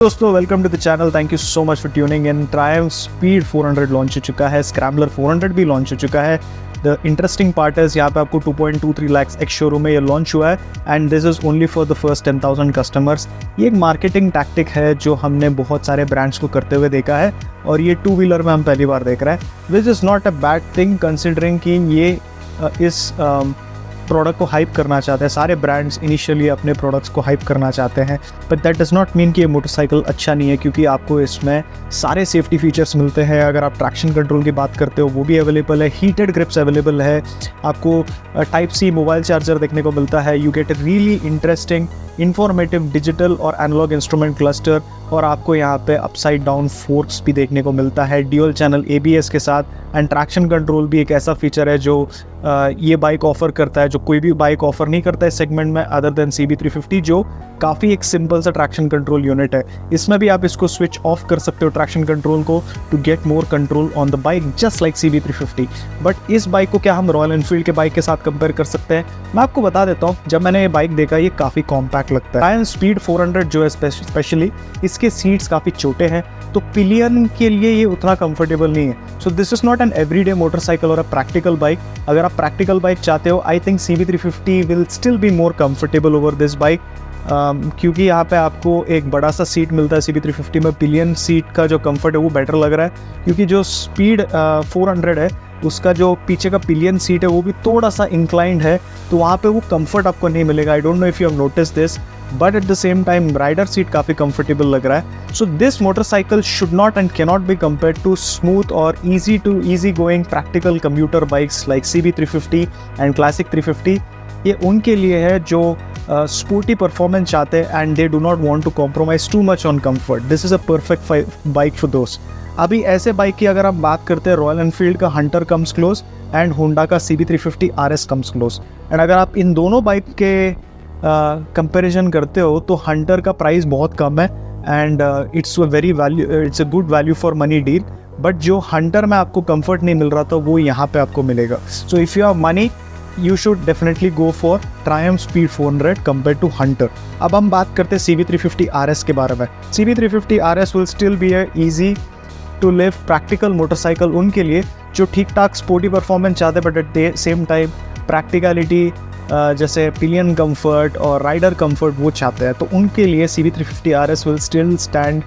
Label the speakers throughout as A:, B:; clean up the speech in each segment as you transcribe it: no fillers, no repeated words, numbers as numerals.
A: दोस्तों welcome to the channel. Thank you so much for tuning in. Triumph speed 400 launch हो चुका है, scrambler 400 भी लॉन्च हो चुका है। द इंटरेस्टिंग पार्ट इज यहाँ पे आपको 2.23 लाख एक्स शोरूम में ये लॉन्च हुआ है and this is only for the first 10,000 customers. ये एक मार्केटिंग टैक्टिक है जो हमने बहुत सारे ब्रांड्स को करते हुए देखा है और ये टू व्हीलर में हम पहली बार देख रहे हैं, which is not a bad thing considering कि ये इस प्रोडक्ट को हाइप करना चाहते हैं। सारे ब्रांड्स इनिशियली अपने प्रोडक्ट्स को हाइप करना चाहते हैं, but that does not mean कि ये मोटरसाइकिल अच्छा नहीं है, क्योंकि आपको इसमें सारे सेफ्टी फीचर्स मिलते हैं। अगर आप ट्रैक्शन कंट्रोल की बात करते हो वो भी अवेलेबल है, हीटेड ग्रिप्स अवेलेबल है, आपको टाइप सी मोबाइल चार्जर देखने को मिलता है, you gate a really interesting informative digital और एनालॉग इंस्ट्रूमेंट क्लस्टर, और आपको यहाँ पे अपसाइड डाउन फोर्क्स भी देखने को मिलता है ड्यूअल चैनल ABS के साथ। एंड ट्रैक्शन कंट्रोल भी एक ऐसा फीचर है जो ये बाइक ऑफर करता है, जो कोई भी बाइक ऑफर नहीं करता है सेगमेंट में अदर देन CB350, जो काफ़ी एक सिंपल सा ट्रैक्शन कंट्रोल यूनिट है। इसमें भी आप इसको स्विच ऑफ कर सकते हो ट्रैक्शन कंट्रोल को to get more control on the bike, just like CB350। But इस बाइक को क्या हम रॉयल एनफील्ड के बाइक के साथ कंपेयर कर सकते हैं? मैं आपको बता देता हूँ, जब मैंने ये बाइक देखा ये काफ़ी कॉम्पैक्ट लगता है। ट्रायम्फ स्पीड 400 जो है स्पेशली इसके सीट्स काफ़ी छोटे हैं, तो पिलियन के लिए ये उतना कंफर्टेबल नहीं है। So this is not an everyday motorcycle और अ प्रैक्टिकल बाइक। अगर आप प्रैक्टिकल बाइक चाहते हो, I think CB350 will still be more comfortable over this bike, क्योंकि यहाँ पे आपको एक बड़ा सा सीट मिलता है। CB350 में पिलियन सीट का जो कंफर्ट है वो बेटर लग रहा है, क्योंकि जो स्पीड 400 है उसका जो पीछे का पिलियन सीट है वो भी थोड़ा सा इंक्लाइंड है, तो वहाँ पे वो कंफर्ट आपको नहीं मिलेगा। I don't know if you have notice this, but at the same time rider seat काफ़ी कंफर्टेबल लग रहा है। So this motorcycle should not and cannot be compared to smooth और easy going practical commuter bikes like CB350 and classic 350। ये उनके लिए है जो स्पोर्टी परफॉर्मेंस चाहते हैं and they do not want to compromise too much on comfort. This is a perfect bike for those. अभी ऐसे बाइक की अगर आप बात करते हैं, रॉयल एनफील्ड का Hunter comes close and Honda का CB350 RS comes close. And अगर आप इन दोनों बाइक के कंपैरिजन करते हो तो हंटर का प्राइस बहुत कम है and it's a good value for money deal, but जो हंटर में आपको कंफर्ट नहीं मिल रहा था वो यहाँ पे आपको मिलेगा। So if you have money you should definitely go for Triumph Speed 400 compared to Hunter। अब हम बात करते हैं CB350 RS के बारे में। CB350 RS will still be a easy to live practical motorcycle उनके लिए जो ठीक ठाक स्पोर्टी परफॉर्मेंस चाहते हैं, but at the same time practicality जैसे पिलियन कंफर्ट और राइडर कंफर्ट वो चाहते हैं, तो उनके लिए CB350 RS will still stand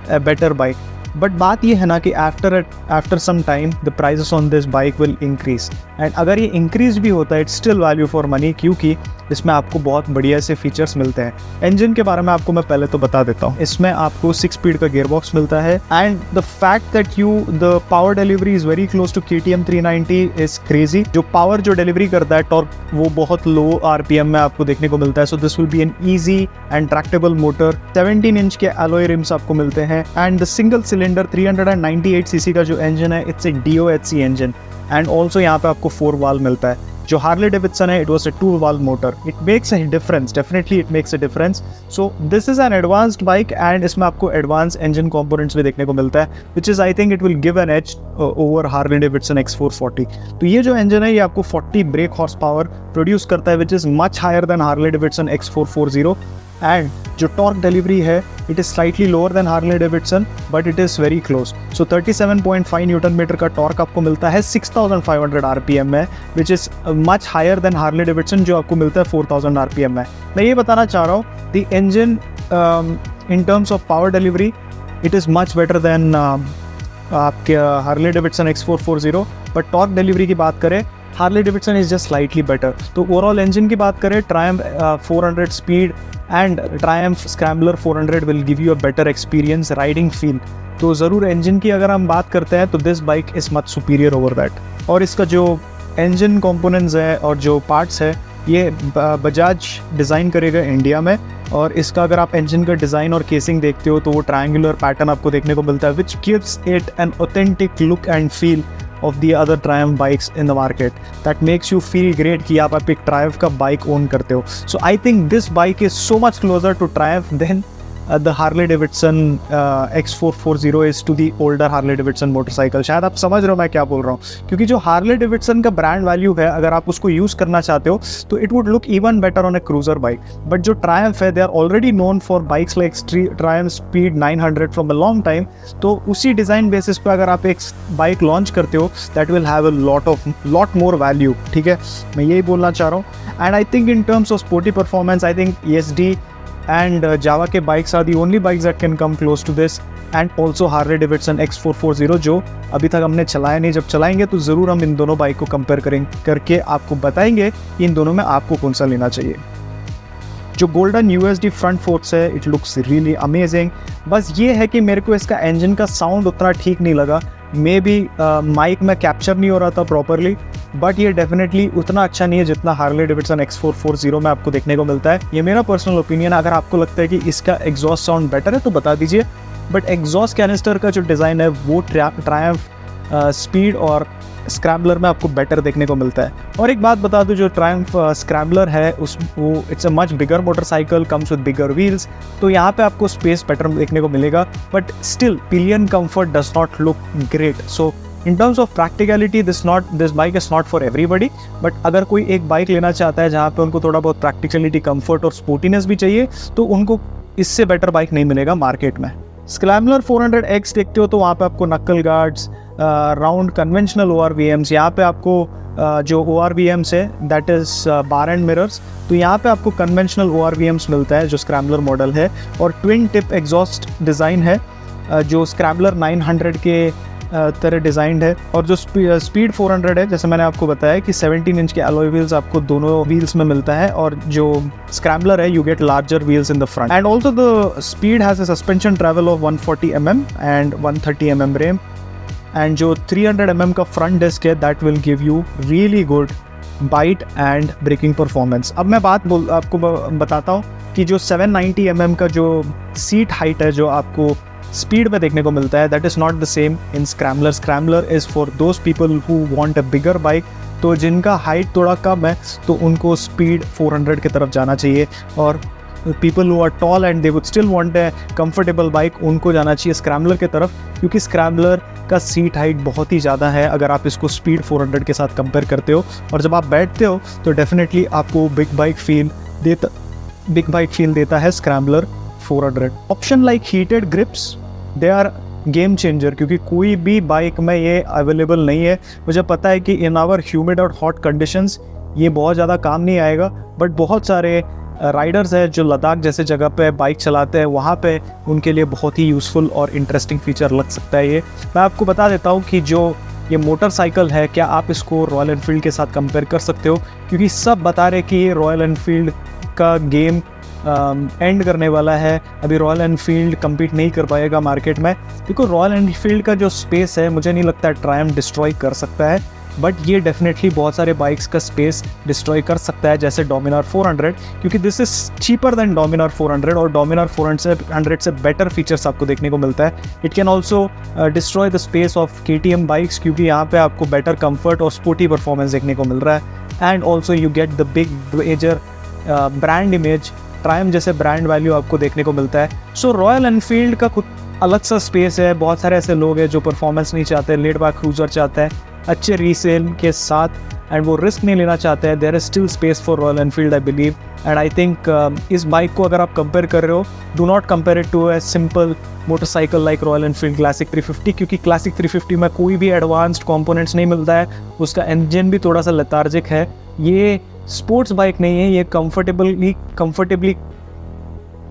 A: a better bike। But बात ये है ना कि after some time the prices on this bike will increase, and अगर ये इंक्रीज भी होता है it's still value for money, क्योंकि इसमें आपको बहुत बढ़िया से फीचर्स मिलते हैं। इंजन के बारे में आपको मैं पहले तो बता देता हूँ। इसमें आपको 6 स्पीड का गियर बॉक्स मिलता है and the fact that the power delivery is very close to KTM 390 is crazy. जो पावर जो डिलीवरी करता है टॉर्क वो बहुत लो RPM में आपको देखने को मिलता है। So this will be an easy and Tractable motor. 17 inch के एलॉय रिम्स आपको मिलते हैं and the single cylinder 398cc का जो इंजन है it's a DOHC engine, and also यहाँ पे आपको 4 वाल्व मिलता है। जो हार्ले डेविडसन है it was a 2 valve motor. It makes a difference, definitely it makes a difference. So this is an advanced bike and इसमें आपको एडवांस इंजन कंपोनेंट्स भी देखने को मिलता है, which is I think it will give an edge over Harley Davidson X440। तो ये जो इंजन है ये आपको 40 ब्रेक हॉर्स पावर प्रोड्यूस करता है, which is much higher than Harley Davidson X440। And जो टॉर्क डिलीवरी है it is slightly lower than Harley Davidson, but it is very close. So 37.5 newton metre का टॉर्क आपको मिलता है 6500 RPM में, which is much higher than Harley Davidson जो आपको मिलता है 4000 RPM में। मैं ये बताना चाह रहा हूँ the engine in terms of power delivery it is much better than आपके Harley Davidson X440, but torque delivery की बात करें Harley Davidson is just slightly better. तो ओवरऑल इंजन की बात करें Triumph 400 speed and Triumph scrambler 400 will give you a better experience riding feel. तो ज़रूर इंजन की अगर हम बात करते हैं तो this bike is much superior over that. और इसका जो इंजन कंपोनेंट्स है और जो पार्ट्स है ये बजाज डिज़ाइन करेगा इंडिया में, और इसका अगर आप इंजन का डिज़ाइन और केसिंग देखते हो तो वो ट्रायंगुलर पैटर्न आपको देखने को मिलता है, which gives it an authentic look and feel of the other Triumph bikes in the market that makes you feel great कि आप एक Triumph का बाइक ओन करते हो। So I think this bike is so much closer to Triumph than the Harley Davidson X440 is to the older Harley Davidson motorcycle. शायद आप समझ रहे हो मैं क्या बोल रहा हूँ, क्योंकि जो हार्ले डेविडसन का ब्रांड वैल्यू है अगर आप उसको यूज़ करना चाहते हो तो it would look even better on a cruiser bike. But जो ट्रायम्फ है they are already known for bikes like Triumph speed 900 from a long time. तो उसी डिज़ाइन बेसिस पे अगर आप एक बाइक लॉन्च करते हो that will have a lot more value. ठीक है, मैं यही बोलना चाह रहा हूँ। And I think in terms of sporty performance I think ESD and Java के bikes are the only bikes that can come close to this, and also Harley Davidson X440 जो अभी तक हमने चलाया नहीं। जब चलाएंगे तो ज़रूर हम इन दोनों बाइक को कंपेयर करके आपको बताएंगे कि इन दोनों में आपको कौन सा लेना चाहिए। जो गोल्डन USD फ्रंट फोर्क्स है इट लुक्स रियली अमेजिंग। बस ये है कि मेरे को इसका इंजन का साउंड उतना ठीक नहीं लगा, मे बी माइक में कैप्चर नहीं हो रहा था प्रॉपरली, बट ये डेफिनेटली उतना अच्छा नहीं है जितना हार्ले डेविडसन X440 में आपको देखने को मिलता है। ये मेरा पर्सनल ओपिनियन है। अगर आपको लगता है कि इसका एग्जॉस्ट साउंड बेटर है तो बता दीजिए, बट एग्जॉस्ट कैनिस्टर का जो डिज़ाइन है वो ट्रायम्फ स्पीड और स्क्रैम्बलर में आपको बेटर देखने को मिलता है। और एक बात बता दूं, जो ट्रायम्फ स्क्रैम्बलर है वो it's a much bigger motorcycle, comes with bigger wheels, तो यहाँ पे आपको स्पेस बेटर देखने को मिलेगा, but still pillion comfort does not look great. So in terms of practicality this bike is not for everybody. But अगर कोई एक बाइक लेना चाहता है जहाँ पे उनको थोड़ा बहुत प्रैक्टिकलिटी, कंफर्ट और स्पोर्टीनेस भी चाहिए तो उनको इससे बेटर बाइक नहीं मिलेगा मार्केट में। स्क्रैम्बलर 400X देखते हो तो वहाँ पे आपको नक्कल गार्ड्स, राउंड कन्वेंशनल ORVMs, यहाँ पे आपको जो ORVMs है that is bar and mirrors, तो यहाँ पे आपको कन्वेंशनल ORVMs मिलता है जो स्क्रैम्बलर मॉडल है। और ट्विन टिप एग्जॉस्ट डिज़ाइन है जो स्क्रैम्बलर 900 के तरह डिज़ाइंड है। और जो स्पीड 400 है, जैसे मैंने आपको बताया कि 17 इंच के अलॉय व्हील्स आपको दोनों व्हील्स में मिलता है, और जो स्क्रैम्बलर है you get larger wheels in the front. And also the speed has a suspension travel of 140 mm and 130 mm rear, and जो 300 mm का फ्रंट डिस्क है that will give you really good bite and braking performance. अब मैं आपको बताता हूँ कि जो 790 mm का जो सीट हाइट है जो आपको स्पीड में देखने को मिलता है that is not the same in scrambler. Scrambler is for those people who want a bigger bike, तो जिनका हाइट थोड़ा कम है तो उनको स्पीड 400 की तरफ जाना चाहिए, और people who are tall and they would still want a comfortable bike उनको जाना चाहिए स्क्रैम्बलर की तरफ, क्योंकि स्क्रैम्बलर का सीट हाइट बहुत ही ज़्यादा है अगर आप इसको स्पीड 400 के साथ कंपेयर करते हो। और जब आप बैठते हो तो डेफिनेटली आपको बिग बाइक फील देता है scrambler 400। Option like heated grips they are game changer, क्योंकि कोई भी बाइक में ये अवेलेबल नहीं है। मुझे पता है कि इन आवर ह्यूमिड और हॉट कंडीशंस ये बहुत ज़्यादा काम नहीं आएगा, बट बहुत सारे राइडर्स हैं जो लद्दाख जैसे जगह पे बाइक चलाते हैं, वहाँ पे उनके लिए बहुत ही यूज़फुल और इंटरेस्टिंग फीचर लग सकता है ये। मैं आपको बता देता हूँ कि जो ये मोटरसाइकिल है क्या आप इसको रॉयल एनफील्ड के साथ कंपेयर कर सकते हो, क्योंकि सब बता रहे कि ये रॉयल एनफील्ड का गेम एंड करने वाला है। अभी रॉयल एनफील्ड कम्पीट नहीं कर पाएगा मार्केट में, क्योंकि रॉयल एनफील्ड का जो स्पेस है मुझे नहीं लगता ट्रायम्फ डिस्ट्रॉय कर सकता है, बट ये डेफिनेटली बहुत सारे बाइक्स का स्पेस डिस्ट्रॉय कर सकता है, जैसे डोमिनार 400, क्योंकि this is cheaper than Dominar 400 और डोमिनार 400 से बेटर फीचर्स आपको देखने को मिलता है। It can also destroy the space of KTM bikes, क्योंकि यहाँ पे आपको बेटर कंफर्ट और स्पोर्टी परफॉर्मेंस देखने को मिल रहा है। And also you get the big major brand image, Triumph जैसे ब्रांड वैल्यू आपको देखने को मिलता है। सो रॉयल एनफील्ड का खुद अलग सा स्पेस है। बहुत सारे ऐसे लोग हैं जो परफॉर्मेंस नहीं चाहते, लेड बैक क्रूजर चाहते हैं अच्छे रीसेल के साथ, एंड वो रिस्क नहीं लेना चाहते हैं। There is still space for Royal Enfield I believe, and I think इस बाइक को अगर आप कंपेयर कर रहे हो, do not compare it to a simple motorcycle like Royal Enfield classic 350, क्योंकि क्लासिक 350 में कोई भी एडवांस्ड कंपोनेंट्स नहीं मिलता है, उसका इंजन भी थोड़ा सा लेथार्जिक है। ये स्पोर्ट्स बाइक नहीं है, ये कंफर्टेबली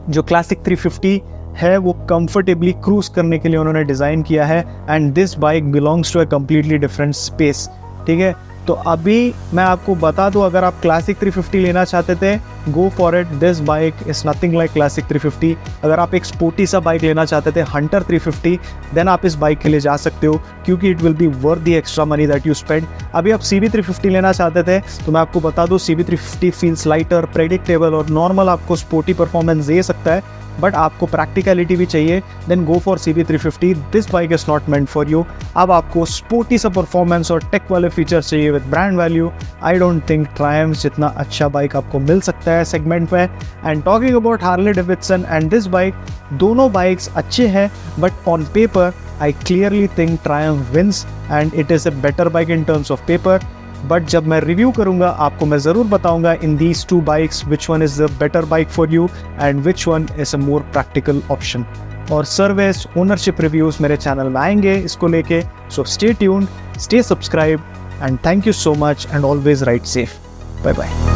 A: जो क्लासिक 350 है वो कंफर्टेबली क्रूज करने के लिए उन्होंने डिज़ाइन किया है, and this bike belongs to a completely different space. ठीक है, तो अभी मैं आपको बता दूं, अगर आप क्लासिक 350 लेना चाहते थे, go for it, this bike is nothing like classic 350। अगर आप एक स्पोर्टी सा बाइक लेना चाहते थे, हंटर 350, देन आप इस बाइक के लिए जा सकते हो, क्योंकि it will be worth the extra money that you spend. अभी आप CB 350 लेना चाहते थे तो मैं आपको बता दूं, CB 350 फील्स लाइटर, प्रेडिक्टेबल और नॉर्मल आपको स्पोर्टी परफॉर्मेंस दे सकता है, बट आपको प्रैक्टिकलिटी भी चाहिए, then go for CB350. This bike is not meant for you. अब आपको स्पोर्टी सा परफॉर्मेंस और टेक वाले फीचर्स चाहिए with brand value. I don't think Triumph जितना अच्छा बाइक आपको मिल सकता है सेगमेंट में. And talking about Harley Davidson and this bike, दोनों बाइक्स अच्छे हैं, but on paper I clearly think Triumph wins and it is a better bike in terms of paper. But जब मैं रिव्यू करूंगा आपको मैं ज़रूर बताऊंगा in these two bikes which one is the better bike for you and which one is a more practical option. और service ownership reviews मेरे channel में आएंगे इसको लेके. So stay tuned, stay subscribed and thank you so much and always ride safe. Bye bye.